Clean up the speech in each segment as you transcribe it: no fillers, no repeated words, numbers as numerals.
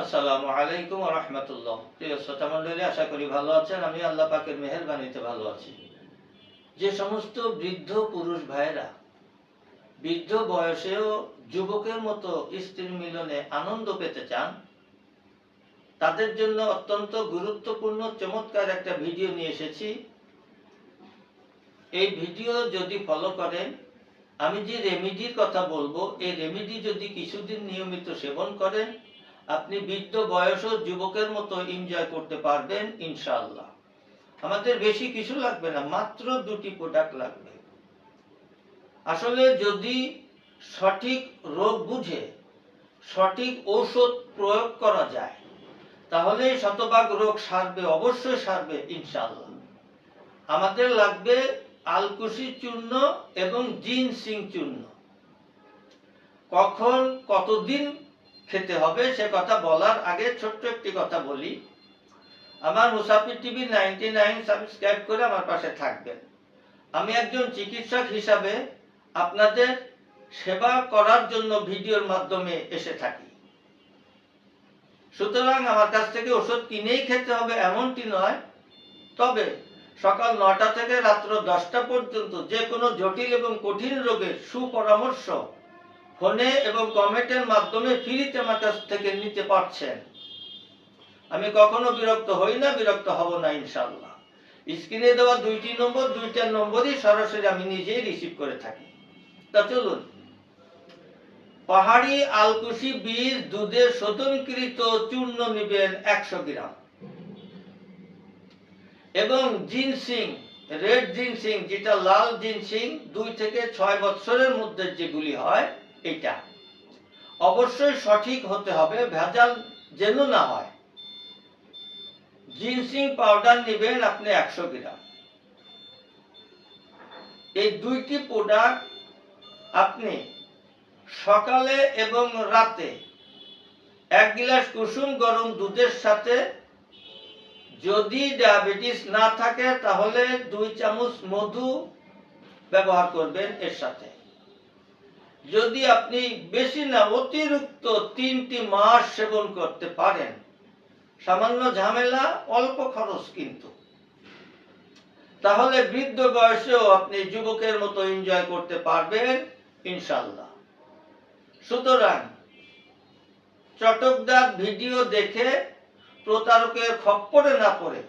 আসসালামু আলাইকুম ওয়া রাহমাতুল্লাহ। প্রিয় শ্রোতা মণ্ডলী, আশা করি ভালো আছেন। আমি আল্লাহ পাকের মেহেরবানিতে ভালো আছি। যে সমস্ত বৃদ্ধ পুরুষ ভাইয়েরা বৃদ্ধ বয়সেও যুবকের মতো স্ত্রী মিলনে আনন্দ পেতে চান, তাদের জন্য অত্যন্ত গুরুত্বপূর্ণ চমৎকার একটা ভিডিও নিয়ে এসেছি। এই ভিডিও যদি ফলো করেন, আমি যে রেমিডির কথা বলবো, এই রেমিডি যদি কিছুদিন নিয়মিত সেবন করেন, আপনি বৃদ্ধ বয়সও যুবকের মতো এনজয় করতে পারবেন ইনশাআল্লাহ। আমাদের বেশি কিছু লাগবে না, মাত্র 2টি প্রোডাক্ট লাগবে। আসলে যদি সঠিক রোগ বুঝে সঠিক ঔষধ প্রয়োগ করা যায়, তাহলে শতভাগ রোগ সারবে, অবশ্যই সারবে ইনশাআল্লাহ। আমাদের লাগবে আলকুশি চূর্ণ এবং জিনসিং চূর্ণ। কখন কতদিন খেতে হবে সে কথা বলার আগে ছোট্ট একটি কথা বলি। আমার মুসাফির টিভি 99 সাবস্ক্রাইব করে আমার পাশে থাকবেন। আমি একজন চিকিৎসক হিসাবে আপনাদের সেবা করার জন্য ভিডিওর মাধ্যমে এসে থাকি। সুতরাং আমার কাছ থেকে ওষুধ কিনেই খেতে হবে এমনটি নয়, তবে সকাল 9টা থেকে রাত্র 10টা পর্যন্ত যে কোনো জটিল এবং কঠিন রোগের সুপরামর্শ ফোনে এবং কমেন্টের মাধ্যমে ফ্রিতে আমার কাছ থেকে নিতে পারছেন। আমি কখনো বিরক্ত হই না, বিরক্ত হব না ইনশাআল্লাহ। স্ক্রিনে দেওয়া 2টি নম্বর, 2টা নম্বরই সরাসরি আমি নিজেই রিসিভ করে থাকি। তা চলুন, পাহাড়ি আলকুশি বীজ দুধের শোধনকৃত চূর্ণ নেবেন 100 গ্রাম, এবং জিনসিং, রেড জিনসিং, যেটা লাল জিনসিং 2 থেকে 6 বছরের মধ্যে যেগুলি হয়, এটা অবশ্যই সঠিক হতে হবে, ভেজাল যেন না হয়। জিনসিং পাউডার নেবেন আপনি 100 গ্রাম। এই 2টি প্রোডাক্ট আপনি সকালে এবং রাতে 1 গ্লাস কুসুম গরম দুধের সাথে, যদি ডায়াবেটিস না থাকে তাহলে 2 চামচ মধু ব্যবহার করবেন এর সাথে। যদি আপনি বেশি না অতিরিক্ত 3টি মাস সেবন করতে পারেন, সামান্য ঝামেলা, অল্প খরচ কিন্তু, তাহলে বৃদ্ধ বয়সেও আপনি যুবকের মতো এনজয় করতে পারবেন ইনশাআল্লাহ। সুতরাং চটকদার ভিডিও দেখে প্রতারকের খপ্পরে না পড়ে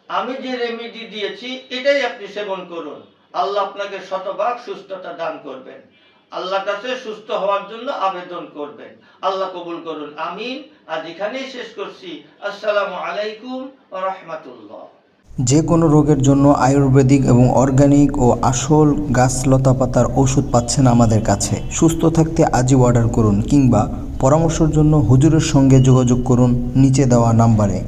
আমি যে রেমেডি দিয়েছি এটাই আপনি সেবন করুন। আল্লাহ আপনাকে শতভাগ সুস্থতা দান করবেন। আল্লাহর কাছে সুস্থ হওয়ার জন্য আবেদন করবেন। আল্লাহ কবুল করুন, আমিন। আজ এখানেই শেষ করছি। আসসালামু আলাইকুম ওয়া রাহমাতুল্লাহ। যে কোনো রোগের জন্য আয়ুর্বেদিক এবং অর্গানিক ও আসল গাছ লতাপাতার ওষুধ পাচ্ছেন আমাদের কাছে। সুস্থ থাকতে আজই অর্ডার করুন, কিংবা পরামর্শের জন্য হুজুরের সঙ্গে যোগাযোগ করুন নিচে দেওয়া নাম্বারে।